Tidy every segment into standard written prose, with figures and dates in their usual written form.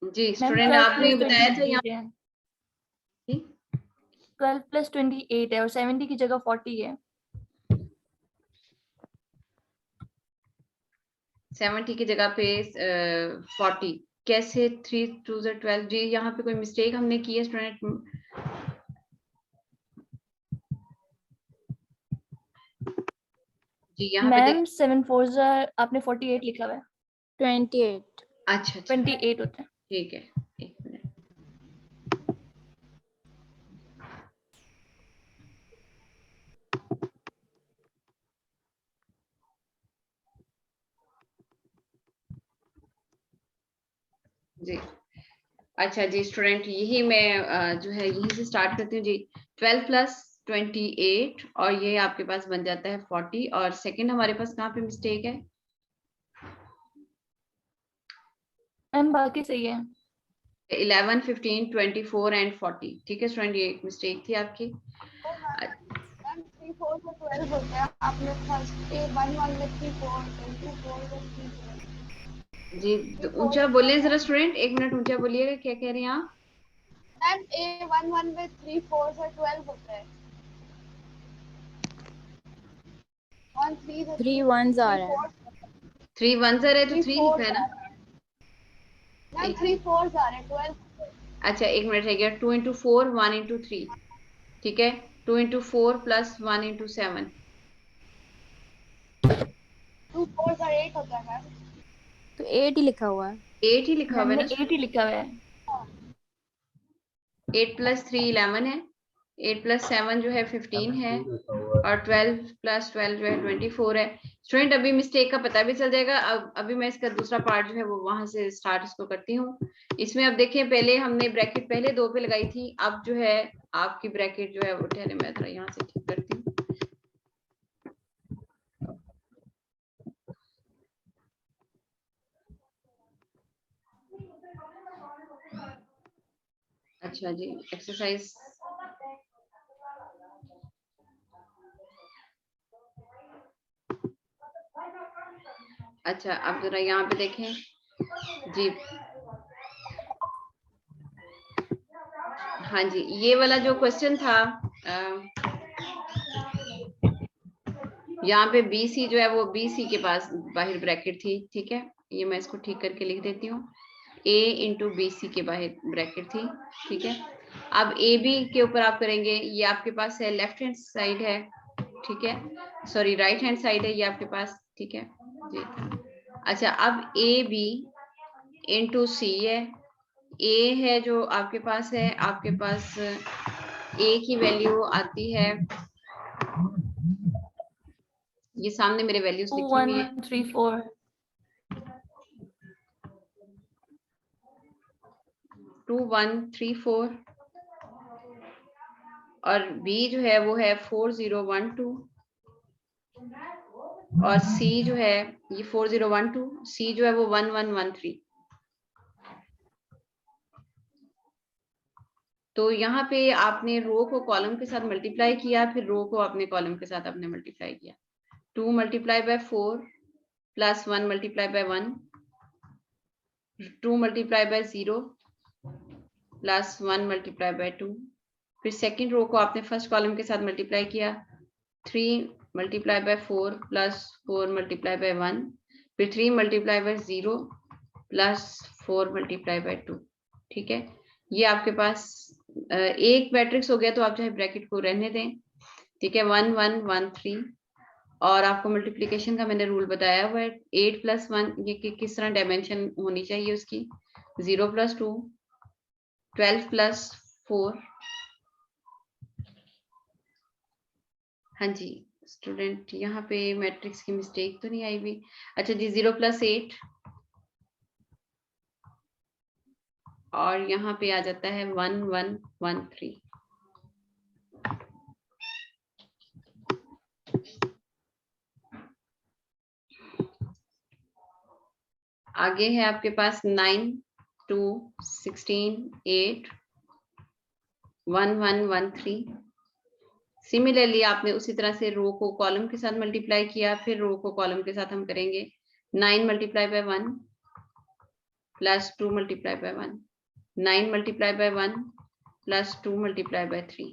जी ma'am student 12 आपने plus बताया था 28 है, यहाँ 12 प्लस 28 है और 70 की जगह 40 है। 70 की जगह पे 40 कैसे? 3 2 12 जी यहाँ पे कोई मिस्टेक हमने की है स्टूडेंट? जी यहाँ पे मैम 7 4 आपने 48 लिखा हुआ है। 28। अच्छा 28 होता है। ठीक है, एक मिनट। जी अच्छा जी स्टूडेंट, यही मैं जो है यहीं से स्टार्ट करती हूँ जी। 12 प्लस 28 और ये आपके पास बन जाता है 40 और सेकंड हमारे पास कहाँ पे मिस्टेक है? मैम बाकी सही है। 11 15 24 एंड 40 ठीक है स्टूडेंट, ये एक मिस्टेक थी आपकी। 3 4 से 12 होता है। आपने फर्स्ट 1 1 में 3 4 2 4 में 3 जी ऊंचा बोलिए जरा स्टूडेंट, एक मिनट ऊंचा बोलिएगा, क्या कह रही हैं आप? मैम A 1 1 में 3 4 से 12 होता है। 1 3 से 3 1s आ रहा है। 3 1 है तो 3 लिखा है ना? मैम 3 4 आ रहे हैं 12। अच्छा एक मिनट रह गया। 2 into 4 1 into 3 ठीक है। 2 into 4 plus 1 into 7 2 4 का 8 होता है मैम। तो 8 ही लिखा हुआ है। 8 ही लिखा हुआ है मैंने ना? 8 ही लिखा हुआ है। 8 plus 3 11 है, 8 plus 7 जो है 15 है और 12 plus 12 जो है 24 है। स्टूडेंट अभी मिस्टेक का पता भी चल जाएगा। अब अभी मैं इसका दूसरा पार्ट जो है वो वहां से स्टार्ट इसको करती हूँ। इसमें अब देखें, पहले हमने ब्रैकेट पहले 2 पे लगाई थी, अब जो है आपकी ब्रैकेट जो है वो ठहरे मैं थोड़ा यहाँ से ठीक करती हूँ। अच्छा जी एक्सरसाइज अच्छा अब जरा यहाँ पे देखें जी। हाँ जी ये वाला जो क्वेश्चन था यहाँ पे BC जो है वो BC के पास बाहर ब्रैकेट थी, ठीक है। ये मैं इसको ठीक करके लिख देती हूँ। A इंटू BC के बाहर ब्रैकेट थी, ठीक है। अब AB के ऊपर आप करेंगे, ये आपके पास है लेफ्ट हैंड साइड है, ठीक है, सॉरी राइट हैंड साइड है ये आपके पास, ठीक है जी। अच्छा अब AB इंटू C है, A है जो आपके पास है, आपके पास A की वैल्यू आती है, ये सामने मेरे वैल्यूज 2 लिखी हुई 1 है 3 4 2 1 3 4 और B जो है वो है 4 0 1 2 और C जो है ये 4 0 1 2, C जो है वो 1 1 1 3। तो यहाँ पे आपने रो को कॉलम के साथ मल्टीप्लाई किया, फिर रो को अपने कॉलम के साथ आपने मल्टीप्लाई किया। 2 multiply by 4 plus 1 multiply by 1, 2 multiply by 0 plus 1 multiply by 2, फिर सेकंड रो को आपने फर्स्ट कॉलम के साथ मल्टीप्लाई किया। 3 multiply by 4 plus 4 multiply by 1, फिर 3 multiply by 0 plus 4 multiply by 2, ठीक है। ये आपके पास एक मैट्रिक्स हो गया, तो आप चाहे ब्रैकेट को रहने दें, ठीक है। 1 1 1 3 और आपको मल्टीप्लिकेशन का मैंने रूल बताया हुआ है। 8 प्लस 1 ये किस तरह डायमेंशन होनी चाहिए उसकी, 0 प्लस 2 12 प्लस 4। हाँ जी स्टूडेंट यहाँ पे मैट्रिक्स की मिस्टेक तो नहीं आई हुई? अच्छा जी 0 प्लस 8 और यहाँ पे आ जाता है 1 1 1 3। आगे है आपके पास 9 2 16 8 1 1 1 3। सिमिलरली आपने उसी तरह से रो को कॉलम के साथ मल्टीप्लाई किया, फिर रो को कॉलम के साथ हम करेंगे। 9 multiply by 1 plus 2 multiplied by 1. 9 multiplied by 1 plus 2 multiplied by 3.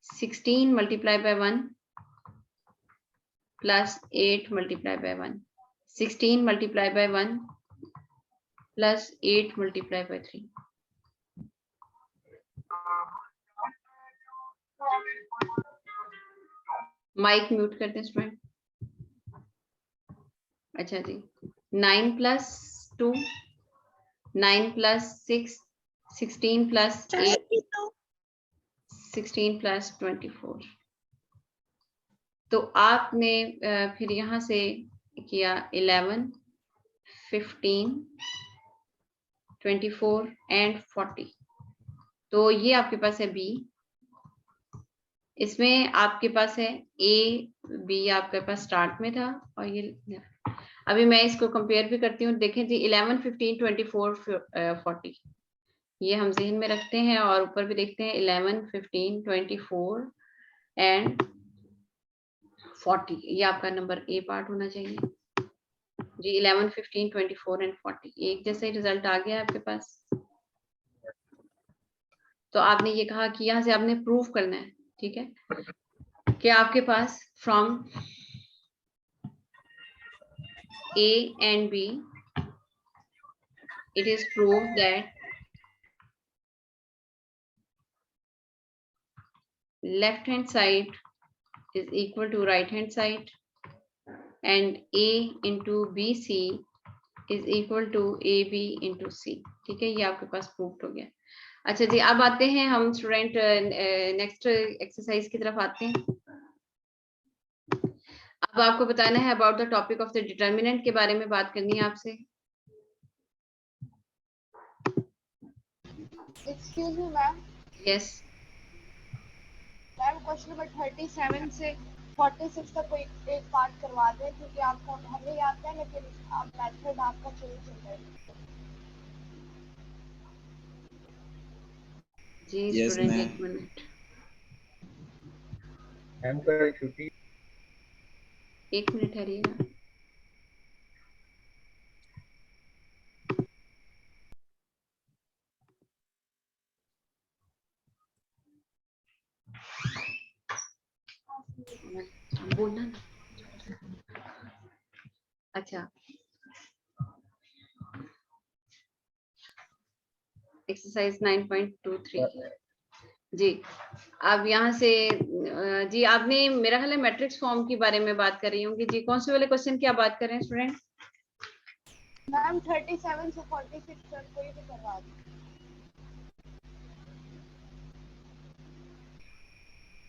16 multiplied by 1 plus 8 multiplied by 1. 16 multiplied by 1 plus 8 multiplied by 3. Mic mute करते हैं स्टूडेंट. अच्छा जी. 9 plus 2, 9 plus 6, 16 plus 8, 16 plus 24. तो आपने फिर यहाँ से किया 11, 15, 24 एंड 40. तो ये आपके पास है बी. इसमें आपके पास है ए बी आपके पास स्टार्ट में था और ये अभी मैं इसको कंपेयर भी करती हूँ. देखें जी 11, 15, 24, 40 ये हम जहन में रखते हैं और ऊपर भी देखते हैं 11, 15, 24 एंड 40. ये आपका नंबर ए पार्ट होना चाहिए जी. 11, 15, 24 एंड 40 एक जैसा ही रिजल्ट आ गया आपके पास. तो आपने ये कहा कि यहाँ से आपने प्रूव करना है. ठीक है कि आपके पास from A and B it is proved that left hand side is equal to right hand side and A into BC is equal to AB into C. ठीक है ये आपके पास प्रूव हो गया. अच्छा जी अब आते हैं हम स्टूडेंट नेक्स्ट एक्सरसाइज की तरफ आते हैं. अब आपको बताना है about the topic of the determinant के बारे में बात करनी है आपसे. Excuse me ma'am. Yes ma'am question number 37 से 46 तक कोई एक पार्ट करवा दें क्योंकि आपको हमें याद है लेकिन आप मेथड आपका चेंज हो जाएगा. जी Yes, स्टूडेंट ma'am. एक मिनट. मैम का छुट्टी. एक मिनट ठहरिएगा. बोलना ना. अच्छा एक्सरसाइज 9.23 जी. अब यहाँ से जी आपने मेरा ख्याल है मैट्रिक्स फॉर्म के बारे में बात कर रही होंगी जी. कौन से वाले क्वेश्चन की आप बात कर रहे हैं स्टूडेंट? मैम 37 से 46 तक कोई भी करवा दें.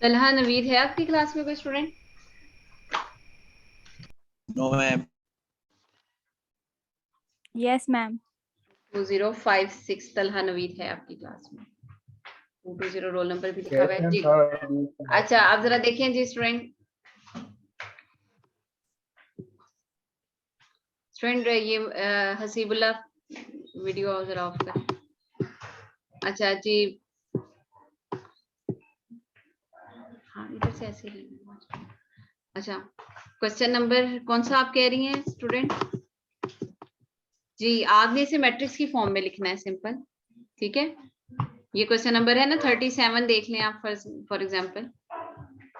तलहा नवीद है आपकी क्लास में कोई student? No, ma'am. Yes, ma'am. 2056 Talha Naveed है आपकी क्लास में. 220 रोल नंबर भी लिखा हुआ है जी. अच्छा आप जरा देखें जी स्टूडेंट. स्टूडेंट ये हसीबुल्ला वीडियो जरा ऑफ कर. अच्छा जी हाँ इधर से ऐसे ही. अच्छा क्वेश्चन नंबर कौन सा आप कह रही हैं स्टूडेंट? जी आपने इसे मैट्रिक्स की फॉर्म में लिखना है सिंपल. ठीक है ये क्वेश्चन नंबर है ना 37 देख लें आप फॉर एग्जांपल.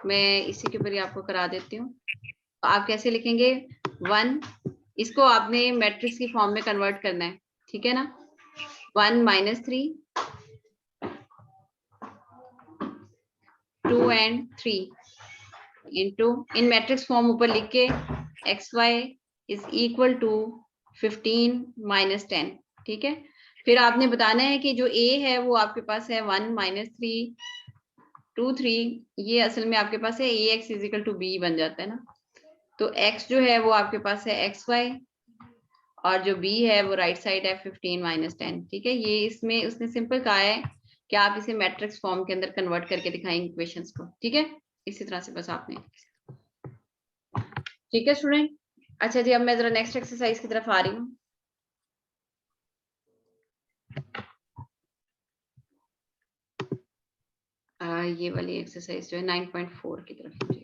मैं इसी के ऊपर ही आपको करा देती हूँ. तो आप कैसे लिखेंगे 1 इसको आपने मैट्रिक्स की फॉर्म में कन्वर्ट करना है. ठीक है ना 1 - 3 2 and 3 into in matrix form ऊपर लिख के xy is equal to 15 - 10. ठीक है फिर आपने बताना है कि जो a है वो आपके पास है 1 - 3 2 3 ये असल में आपके पास है ax is equal to b बन जाता है ना. तो x जो है वो आपके पास है xy और जो b है वो राइट साइड है 15 - 10. ठीक है ये इसमें उसने सिंपल कहा है कि आप इसे मैट्रिक्स फॉर्म के अंदर कन्वर्ट करके दिखाएंगे इक्वेशंस को. ठीक है इसी तरह से बस आपने. ठीक है स्टूडेंट. अच्छा जी अब मैं जरा नेक्स्ट एक्सरसाइज की तरफ आ रही हूँ. ये वाली एक्सरसाइज जो है 9.4 की तरफ मुझे.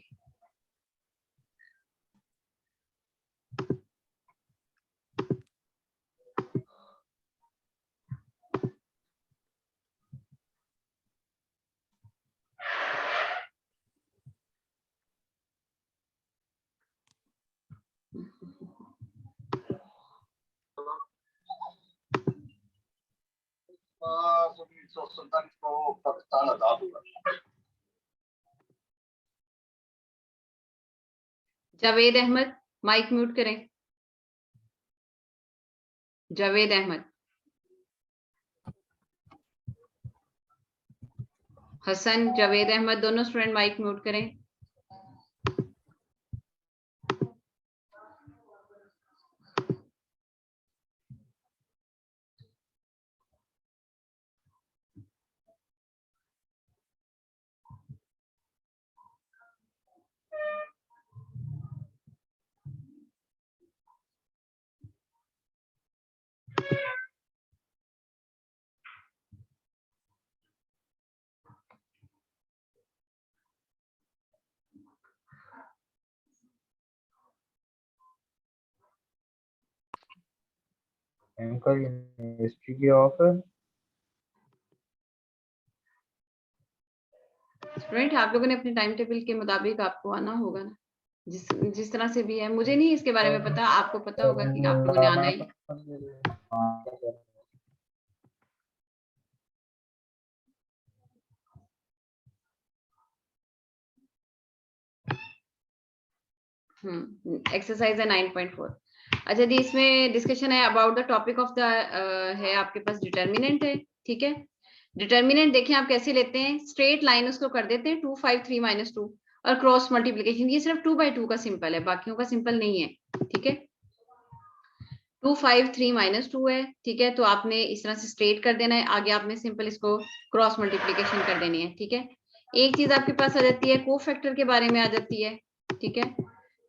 1947 को पाकिस्तान आजाद हुआ। जावेद अहमद, माइक म्यूट करें। जावेद अहमद, हसन, जावेद अहमद, दोनों स्टूडेंट माइक म्यूट करें। अंकल हिस्ट्री की ऑफ है। स्टूडेंट आप लोगों ने अपने टाइम टेबल के मुताबिक आपको आना होगा ना, जिस तरह से भी है। मुझे नहीं इसके बारे में पता, आपको पता होगा कि आप लोगों ने आना है। एक्सरसाइज है 9.4। अच्छा जी, इसमें डिस्कशन है about the topic of the है आपके पास डिटर्मिनेंट है। ठीक है, डिटर्मिनेंट देखें आप कैसे लेते हैं, स्ट्रेट लाइन उसको कर देते हैं 2 5 3 -2 और क्रॉस मल्टीप्लिकेशन। ये सिर्फ 2/2 का सिंपल है, बाकियों का सिंपल नहीं है। ठीक है, 2 5 3 -2 है। ठीक है, तो आपने इस तरह से स्ट्रेट कर देना है, आगे आपने सिंपल इसको क्रॉस मल्टीप्लिकेशन कर देनी है। ठीक है, एक चीज आपके पास आ जाती है, कोफैक्टर के बारे में आ जाती है। ठीक है,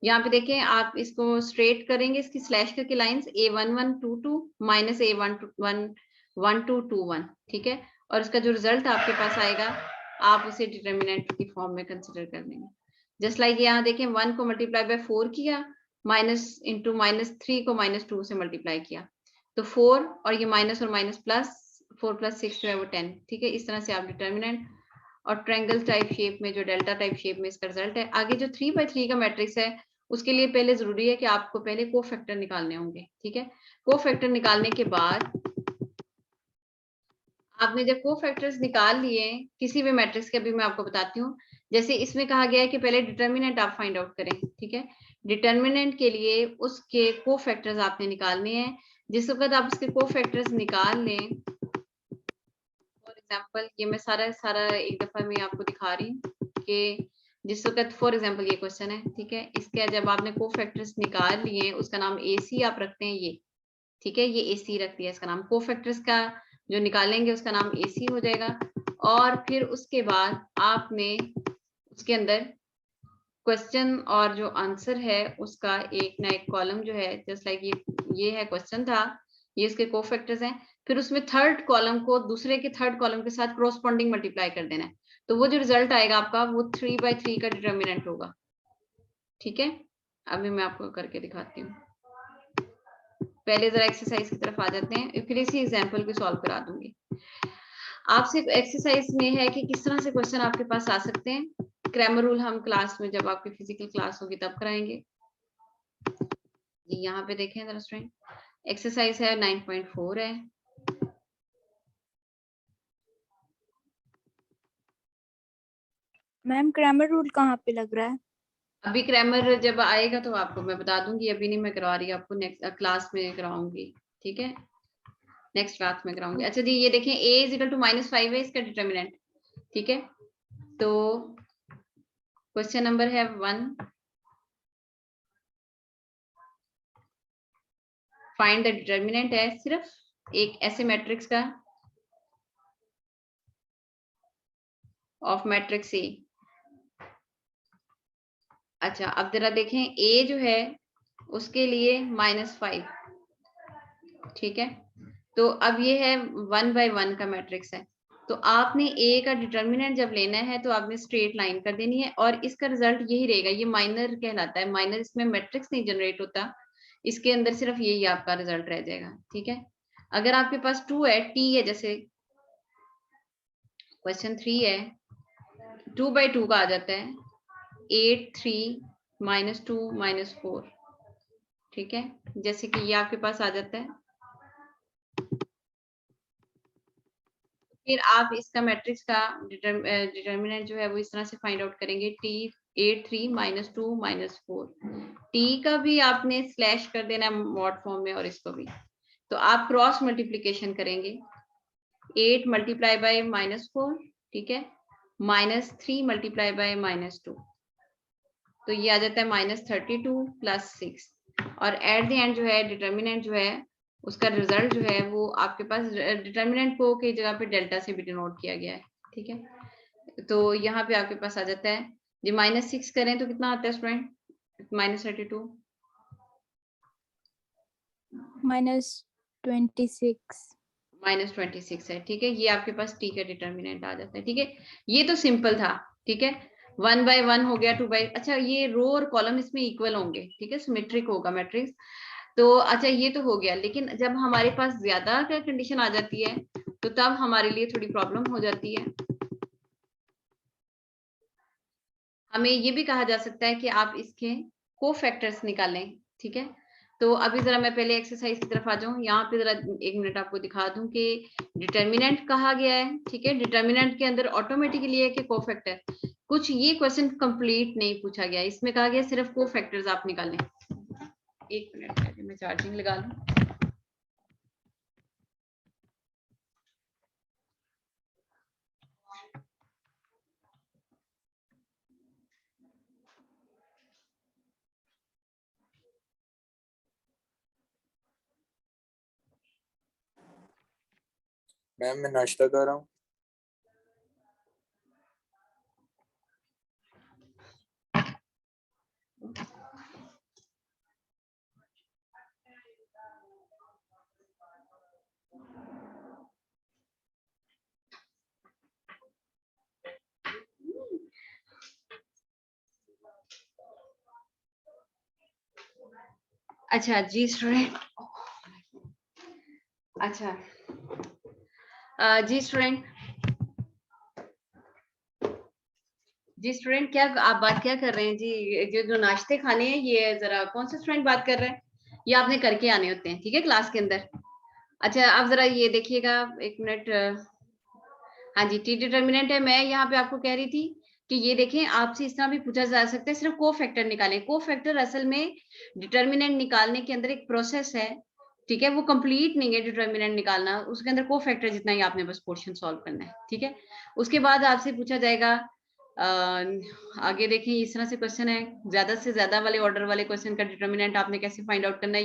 यहाँ पे देखें आप इसको स्ट्रेट करेंगे, इसकी स्लैश करके लाइंस A1122 माइनस A1221। ठीक है, और इसका जो रिजल्ट आपके पास आएगा आप उसे डिटर्मिनेंट की फॉर्म में कंसिडर कर लेंगे। जस्ट लाइक यहाँ देखें 1 को मल्टीप्लाई बाय 4 किया, माइनस इंटू -3 को -2 से मल्टीप्लाई किया, तो 4 और ये माइनस और माइनस प्लस 4 + 6 जो है वो 10। ठीक है, इस तरह से आप डिटर्मिनेंट और ट्रायंगल टाइप शेप में जो डेल्टा टाइप शेप में इसका रिजल्ट है। आगे जो 3/3 का मैट्रिक्स है उसके लिए पहले जरूरी है कि आपको पहले कोफैक्टर निकालने होंगे। ठीक है, कोफैक्टर निकालने के बाद आपने जब कोफैक्टर्स निकाल लिए किसी भी मैट्रिक्स के, अभी मैं आपको बताती हूँ, जैसे इसमें कहा गया है कि पहले डिटर्मिनेंट आप फाइंड आउट करें। ठीक है, डिटर्मिनेंट के लिए उसके कोफैक्टर्स आपने निकालने हैं। जिस वक्त आप उसके कोफैक्टर्स निकाल लें, फॉर एग्जांपल ये मैं सारा एक दफा मैं आपको दिखा रही हूँ कि जिस वक्त फॉर एग्जांपल ये क्वेश्चन है। ठीक है, इसके जब आपने कोफैक्टर्स निकाल लिए, उसका नाम AC आप रखते हैं ये। ठीक है, ये AC रख दिया, इसका नाम कोफैक्टर्स का जो निकालेंगे उसका नाम AC हो जाएगा। और फिर उसके बाद आपने उसके अंदर क्वेश्चन और जो आंसर है उसका एक ना एक कॉलम जो है, जस्ट लाइक ये है क्वेश्चन था, ये इसके कोफैक्टर्स हैं। फिर उसमें थर्ड कॉलम को दूसरे के थर्ड कॉलम के साथ कोरस्पॉन्डिंग मल्टीप्लाई कर देना है, तो वो जो रिजल्ट आएगा आपका वो 3/3 का डिटर्मिनेंट होगा। ठीक है, अभी मैं आपको करके दिखाती हूँ। पहले जरा एक्सरसाइज की तरफ आ जाते हैं, फिर इसी एग्जाम्पल को सॉल्व करा दूंगी। आपसे एक्सरसाइज में है कि किस तरह से क्वेश्चन आपके पास आ सकते हैं। क्रैमर रूल हम क्लास में जब आपकी फिजिकल क्लास होगी तब कराएंगे। यहाँ पे देखें जरा स्टूडेंट, एक्सरसाइज है 9.4 है। मैम क्रैमर रूल कहाँ पे लग रहा है? अभी क्रैमर जब आएगा तो आपको मैं बता दूंगी, अभी नहीं मैं करवा रही, आपको नेक्स्ट क्लास में कराऊंगी। ठीक है, नेक्स्ट क्लास में कराऊंगी। अच्छा जी, ये देखें A = -5 है इसका डिटर्मिनेंट। ठीक है, तो क्वेश्चन नंबर है 1, फाइंड द डिटर्मिनेंट है सिर्फ एक ऐसे मैट्रिक्स का ऑफ मैट्रिक्स A। अच्छा, अब जरा देखें A जो है उसके लिए -5। ठीक है, तो अब ये है 1/1 का मैट्रिक्स है, तो आपने A का डिटर्मिनेंट जब लेना है तो आपने स्ट्रेट लाइन कर देनी है और इसका रिजल्ट यही रहेगा। ये माइनर कहलाता है, माइनर इसमें मैट्रिक्स नहीं जनरेट होता, इसके अंदर सिर्फ यही आपका रिजल्ट रह जाएगा। ठीक है, अगर आपके पास 2 है, T है, जैसे क्वेश्चन 3 है, 2/2 का आ जाता है 8 3 -2 -4। ठीक है, जैसे कि ये आपके पास आ जाता है। फिर आप इसका मैट्रिक्स का डिटर्मिनेंट जो है वो इस तरह से फाइंड आउट करेंगे, T8 3 -2 -4। T का भी आपने स्लैश कर देना मॉड फॉर्म में और इसको भी। तो आप क्रॉस मल्टीप्लीकेशन करेंगे, 8 मल्टीप्लाई बाय -4, ठीक है, -3 मल्टीप्लाई बाय -2, तो ये आ जाता है -32 + 6। और एट द एंड जो है डिटर्मिनेंट जो है उसका रिजल्ट जो है वो आपके पास डिटर्मिनेंट को कई जगह पे डेल्टा से भी डिनोट किया गया है, ठीक है। तो यहाँ पे आपके पास आ जाता है, जी -6 करें तो कितना आता है स्टूडेंट? -32 -26 -26 है, ठीक है। ये आपके पास टी का डिटर्मिनेंट आ जाता है, ठीक है। ये तो सिंपल था, ठीक है। 1 by 1 हो गया, 2 by, अच्छा ये रो और कॉलम इसमें इक्वल होंगे, ठीक है, सिमेट्रिक होगा मैट्रिक्स। तो अच्छा ये तो हो गया, लेकिन जब हमारे पास ज्यादा का कंडीशन आ जाती है तो तब हमारे लिए थोड़ी प्रॉब्लम हो जाती है। हमें ये भी कहा जा सकता है कि आप इसके कोफैक्टर्स निकालें, ठीक है। तो अभी जरा मैं पहले एक्सरसाइज की तरफ आ जाऊं, यहाँ पे जरा 1 मिनट आपको दिखा दूं कि डिटर्मिनेंट कहा गया है, ठीक है। डिटर्मिनेंट के अंदर ऑटोमेटिकली है कि कोफैक्टर, कुछ ये क्वेश्चन कंप्लीट नहीं पूछा गया, इसमें कहा गया सिर्फ कोफैक्टर्स आप निकालें। 1 मिनट पहले मैं चार्जिंग लगा लूं। मैम मैं नाश्ता कर रहा हूँ। अच्छा जी स्टूडेंट, अच्छा जी स्टूडेंट, जी स्टूडेंट क्या आप बात क्या कर रहे हैं जी? जो नाश्ते खाने हैं ये जरा कौन से स्टूडेंट बात कर रहे हैं? ये आपने करके आने होते हैं, ठीक है, क्लास के अंदर। अच्छा आप जरा ये देखिएगा 1 मिनट। हाँ जी, टी डिटर्मिनेंट है। मैं यहाँ पे आपको कह रही थी कि ये देखें, आपसे इस तरह भी पूछा जा सकता है, सिर्फ कोफैक्टर निकालें। कोफैक्टर असल में डिटर्मिनेंट निकालने के अंदर एक प्रोसेस है, ठीक है, वो कंप्लीट नहीं है डिटर्मिनेंट निकालना, उसके अंदर कोफैक्टर जितना ही आपने बस पोर्शन सॉल्व करना है, ठीक है। उसके बाद आपसे पूछा जाएगा आगे देखें, इस तरह से क्वेश्चन है, ज्यादा से ज्यादा वाले ऑर्डर वाले क्वेश्चन का डिटर्मिनेंट आपने कैसे फाइंड आउट करना है,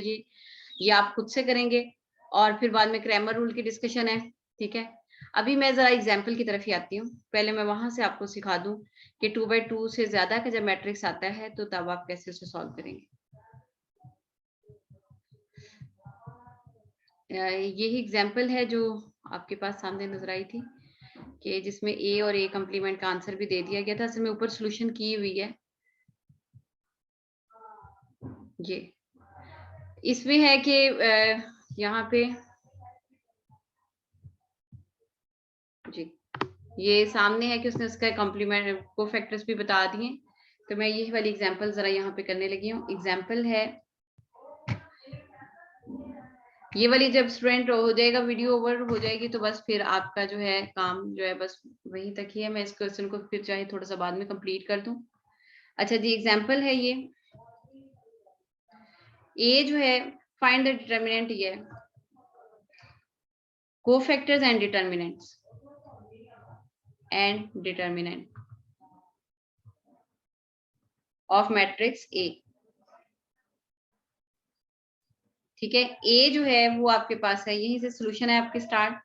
ये आप खुद से करेंगे। और फिर बाद में क्रैमर रूल की डिस्कशन है, ठीक है। अभी मैं जरा एग्जाम्पल की तरफ ही आती हूँ, पहले मैं वहां से आपको सिखा दूं कि 2 by 2 से ज्यादा का जब मैट्रिक्स आता है तो तब आप कैसे उसे सॉल्व करेंगे। यही एग्जाम्पल है जो आपके पास सामने नजर आई थी कि जिसमें ए और ए कम्प्लीमेंट का आंसर भी दे दिया गया था, असल में ऊपर सोल्यूशन की हुई है। ये इसमें है कि यहाँ पे जी ये सामने है कि उसने उसका कॉम्प्लीमेंट को फैक्टर्स भी बता दिए। तो मैं यही वाली एग्जांपल जरा यहाँ पे करने लगी हूँ। एग्जांपल है ये वाली, जब स्टूडेंट हो जाएगा वीडियो ओवर हो जाएगी तो बस फिर आपका जो है काम जो है बस वहीं तक ही है। मैं इस क्वेश्चन को फिर चाहे थोड़ा सा बाद में कंप्लीट कर दूं। अच्छा जी, एग्जांपल है ये जो है फाइंड द डिटर्मिनेंट, ये cofactors and determinants of matrix A, ठीक है। ए जो है वो आपके पास है, यहीं से सॉल्यूशन है आपके स्टार्ट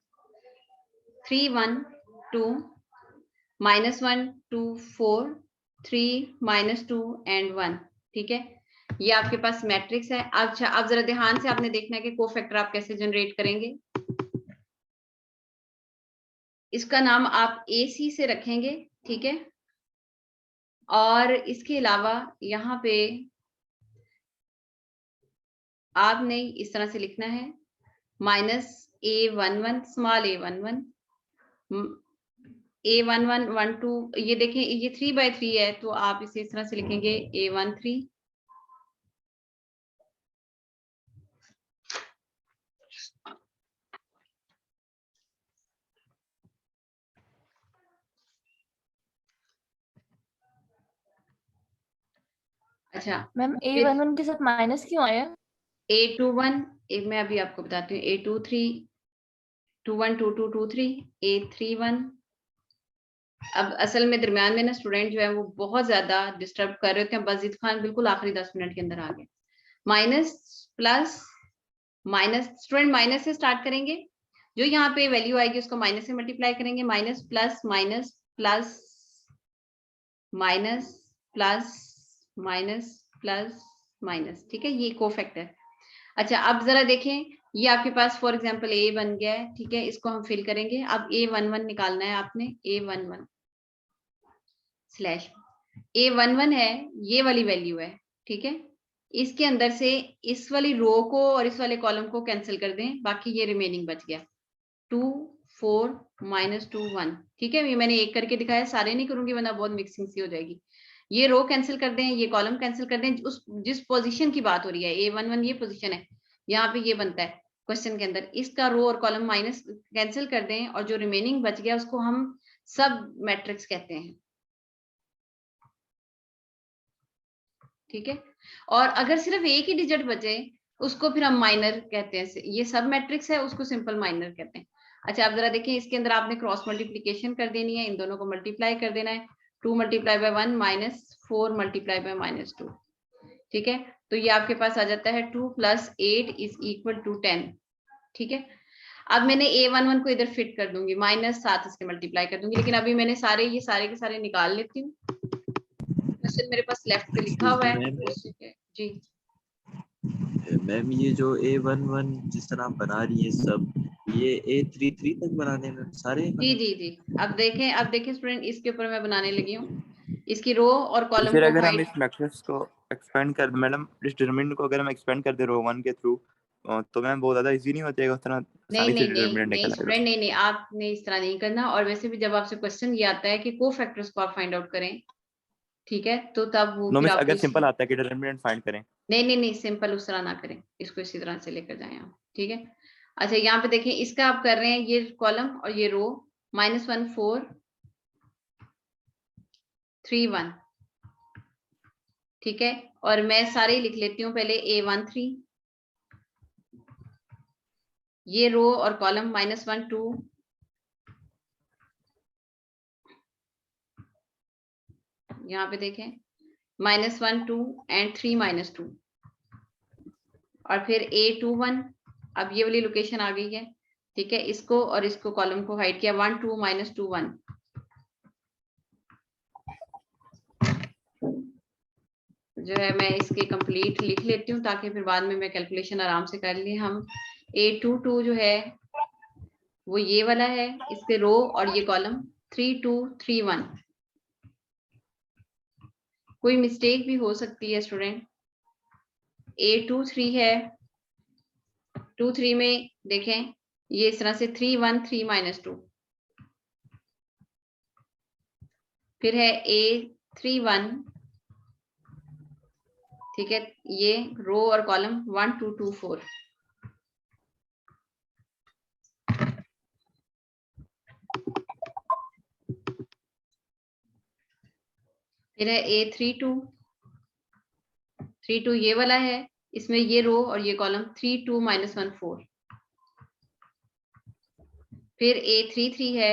3 1 2 -1 2 4 3 -2 एंड 1, ठीक है। ये आपके पास मैट्रिक्स है। अच्छा अब जरा ध्यान से आपने देखना है कि कोफैक्टर आप कैसे जनरेट करेंगे। इसका नाम आप AC से रखेंगे, ठीक है। और इसके अलावा यहाँ पे आपने इस तरह से लिखना है -A11 स्मॉल a11 A11 1 2, ये देखें ये 3 by 3 है तो आप इसे इस तरह से लिखेंगे A13, अच्छा मैम A11 के साथ माइनस क्यों आया? A21 एक मैं अभी आपको बताती हूँ, A23 21 22 23 A31। अब असल में दरम्यान में ना स्टूडेंट जो है वो बहुत ज्यादा डिस्टर्ब कर रहे होते हैं। बजीद खान बिल्कुल आखिरी 10 मिनट के अंदर आ गए। Minus plus minus, student minus से स्टार्ट करेंगे, जो यहाँ पे वैल्यू आएगी उसको माइनस से मल्टीप्लाई करेंगे। Minus plus minus plus minus plus minus plus minus, ठीक है, ये कोफैक्टर। अच्छा अब जरा देखें, ये आपके पास फॉर एग्जांपल ए बन गया है, ठीक है, इसको हम फिल करेंगे। अब A11 निकालना है आपने, A11 स्लैश A11 है, ये वाली वैल्यू है, ठीक है। इसके अंदर से इस वाली रो को और इस वाले कॉलम को कैंसिल कर दें, बाकी ये रिमेनिंग बच गया 2 4 -2 1, ठीक है। ये मैंने एक करके दिखाया, सारे नहीं करूंगी वरना बहुत मिक्सिंग सी हो जाएगी। ये रो कैंसिल कर दें, ये कॉलम कैंसिल कर दें। उस जिस पोजीशन की बात हो रही है A11 ये पोजीशन है, यहाँ पे ये बनता है क्वेश्चन के अंदर, इसका रो और कॉलम माइनस कैंसिल कर दें और जो रिमेनिंग बच गया उसको हम सब मैट्रिक्स कहते हैं, ठीक है। और अगर सिर्फ एक ही डिजिट बचे उसको फिर हम माइनर कहते हैं। ये सब मैट्रिक्स है, उसको सिंपल माइनर कहते हैं। अच्छा आप जरा देखिए, इसके अंदर आपने क्रॉस मल्टीप्लीकेशन कर देनी है, इन दोनों को मल्टीप्लाई कर देना है। 2 मल्टीप्लाई बाय 1 -4 मल्टीप्लाई बाय -2, ठीक है। तो ये आपके पास आ जाता है 2 + 8 = 10, ठीक है। अब मैंने A11 को इधर फिट कर दूंगी, -7 इसके मल्टीप्लाई कर दूंगी, लेकिन अभी मैंने ये सारे के सारे निकाल लेती हूँ। क्वेश्चन मेरे पास लेफ्ट पे लिखा हुआ है जी। मैम ये जो A11 जिस तरह आप बना रही है सब, ये A33 तक बनाने में सारे जी जी जी। अब देखें स्टूडेंट, इसके ऊपर मैं बनाने लगी हूँ, इसकी रो और कॉलम फिर को अगर हम हाइड। इस मैट्रिक्स को एक्सपेंड कर मैडम, इस डिटरमिनेंट को अगर हम एक्सपेंड कर दे रो 1 के थ्रू, तो मैम बहुत ज्यादा इजी नहीं हो जाएगा, उस तरह नहीं आसानी से नहीं नहीं डिटरमिनेंट नहीं निकल आएगा। स्टूडेंट, नहीं नहीं, आपने इस तरह नहीं करना। और वैसे भी जब आपसे क्वेश्चन ये आता है कि कोफैक्टर्स को आप फाइंड आउट करें, ठीक है, तो तब वो नो फिर मिस, आपको अगर सिंपल आता है कि डिटरमिनेंट फाइंड करें। नहीं नहीं नहीं, सिंपल उस तरह ना करें, इसको इसी तरह से लेकर जाएं आप, ठीक है। अच्छा यहाँ पे देखें, इसका आप कर रहे हैं ये कॉलम और ये रो, -1 4 3 1, ठीक है। और मैं सारे लिख लेती हूँ पहले A13, ये रो और कॉलम -1 2, यहाँ पे देखें -1 2 एंड 3 -2, और फिर A21। अब ये वाली लोकेशन आ गई है, ठीक है। इसको और इसको कॉलम को हाइड किया 1 2 -2 1, जो है मैं इसके कंप्लीट लिख लेती हूँ ताकि फिर बाद में मैं कैलकुलेशन आराम से कर ली। हम A22 जो है वो ये वाला है, इसके रो और ये कॉलम 3 2 3 1। कोई मिस्टेक भी हो सकती है स्टूडेंट। A23 है, 2 3 में देखें ये इस तरह से 3 1 3 -2, फिर है A31, ठीक है, ये रो और कॉलम 1 2 2 4, फिर है A32, 3 2 ये वाला है, इसमें ये रो और ये कॉलम 3 2 -1 4, फिर A33 है,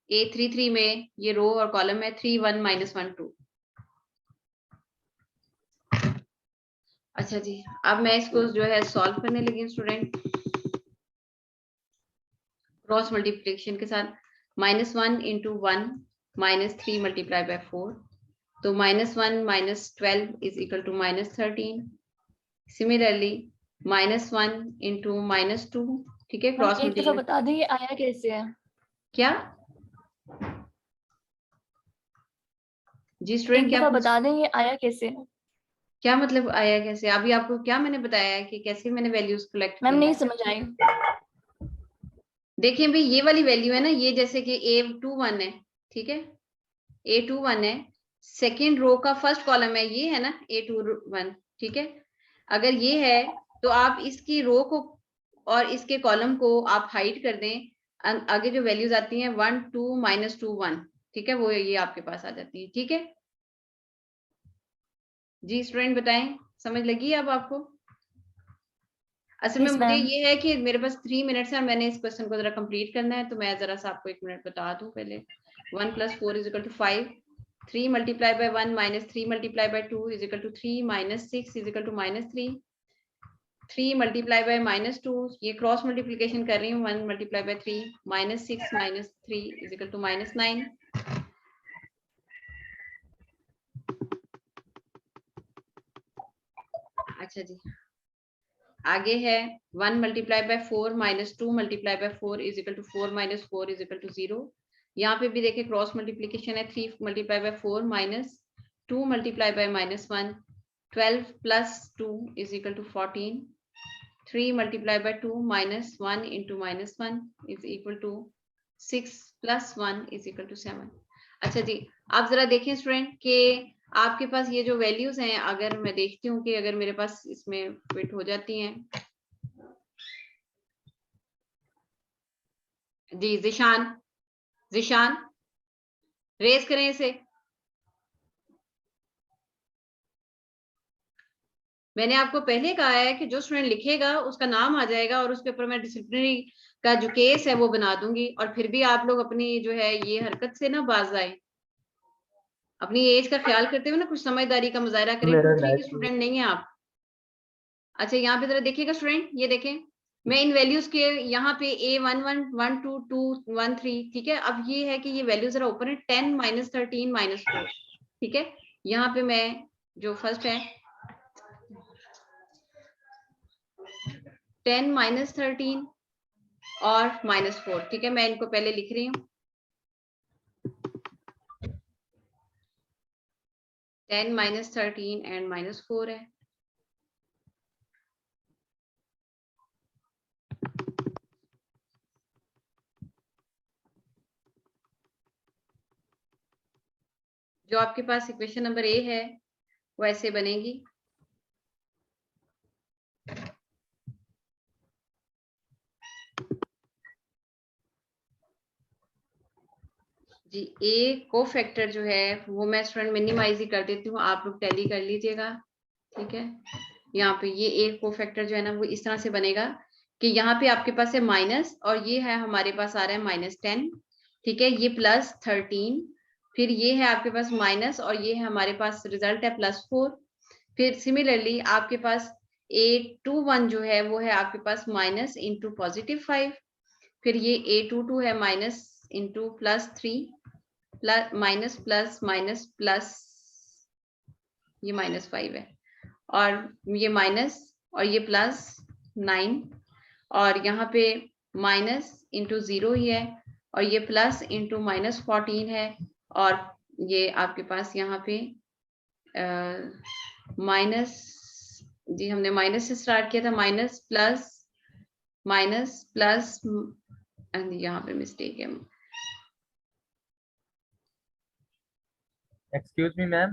A33 में ये रो और कॉलम है 3 1 -1 2। अच्छा जी, अब मैं इसको जो है सॉल्व करने लगी हूँ स्टूडेंट, क्रॉस मल्टीप्लिकेशन के साथ। -1 × 1 -3 मल्टीप्लाई बाय 4, तो -1 -12 = -13। सिमिलरली -1 × -2, ठीक है, मैम क्रॉस एक दफा मल्टीप्लिकेशन। बता दें ये आया कैसे है? क्या जी स्टूडेंट, एक क्या दफा बता दें ये आया कैसे है? क्या मतलब आया कैसे? अभी आपको क्या मैंने बताया है कि कैसे मैंने वैल्यूज कलेक्ट मैम की नहीं है। समझ आई। देखिए भाई, ये वाली वैल्यू है ना, ये जैसे कि A21 है, ठीक है, A21 है, सेकेंड रो का फर्स्ट कॉलम है, ये है ना A21, ठीक है। अगर ये है तो आप इसकी रो को और इसके कॉलम को आप हाइड कर दें, आगे जो वैल्यूज आती हैं 1 2 -2 1, ठीक है, वो ये आपके पास आ जाती है। ठीक है जी स्टूडेंट, बताएं समझ लगी है अब आपको? असल में Yes, मुझे ma'am. ये है कि मेरे पास 3 मिनट्स है और मैंने इस क्वेश्चन को जरा कंप्लीट करना है, तो मैं जरा सा आपको 1 मिनट बता दूं पहले। 1 + 4 = 5, 3 × 1 - 3 × 2 = 3 - 6 = -3, 3 × -2, ये क्रॉस मल्टीप्लिकेशन कर रही हूँ। 1 × 3 -6 - 3 = -9। अच्छा जी, आगे है 1 × 4 - 2 × 4 = 4 - 4 = 0। यहाँ पे भी देखिए क्रॉस मल्टीप्लिकेशन है। 3 × 4 - 2 × -1, 12 + 2 = 14, 3 × 2 - 1 × -1 = 6 + 1 = 7। अच्छा जी, आप जरा देखें स्टूडेंट कि आपके पास ये जो वैल्यूज हैं, अगर मैं देखती हूँ कि अगर मेरे पास इसमें फिट हो जाती हैं। जी जिशान, जिशान रेस करें इसे। मैंने आपको पहले कहा है कि जो स्टूडेंट लिखेगा उसका नाम आ जाएगा और उसके ऊपर मैं डिसिप्लिनरी का जो केस है वो बना दूंगी, और फिर भी आप लोग अपनी जो है ये हरकत से ना बाज आए, अपनी एज का ख्याल करते हुए ना कुछ समझदारी का मुजाहरा करें। 2 3 के स्टूडेंट नहीं है आप। अच्छा, यहाँ पे जरा देखिएगा स्टूडेंट, ये देखें मैं इन वैल्यूज के यहाँ पे A11 1 2 2 1 3, ठीक है। अब ये है कि ये वैल्यू जरा ऊपर है, 10 - 13 - 4, ठीक है। यहाँ पे मैं जो फर्स्ट है 10 - 13 और -4, ठीक है। मैं इनको पहले लिख रही हूँ। 10 - 13 एंड -4 है। जो आपके पास इक्वेशन नंबर ए है वो ऐसे बनेगी। जी ए को फैक्टर जो है वो मैं स्टूडेंट मिनिमाइज ही कर देती हूँ, आप लोग टैली कर लीजिएगा, ठीक है। यहाँ पे ये ए को फैक्टर जो है ना वो इस तरह से बनेगा कि यहाँ पे आपके पास है माइनस, और ये है हमारे पास आ रहा है -10, ठीक है। ये +13, फिर ये है आपके पास माइनस, और ये है हमारे पास रिजल्ट है +4। फिर सिमिलरली आपके पास A21 जो है वो है आपके पास माइनस इंटू +5, फिर ये A22 है minus into +3 plus minus plus minus plus, ये -5 है, और ये माइनस और ये +9, और यहाँ पे माइनस इंटू 0 ही है, और ये प्लस इंटू -14 है, और ये आपके पास यहाँ पे माइनस, जी हमने माइनस से स्टार्ट किया था, माइनस प्लस, यहाँ पे मिस्टेक है। Excuse me, ma'am.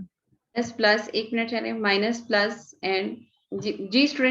Plus, 1 minute है, माइनस प्लस एंड जी स्टूडेंट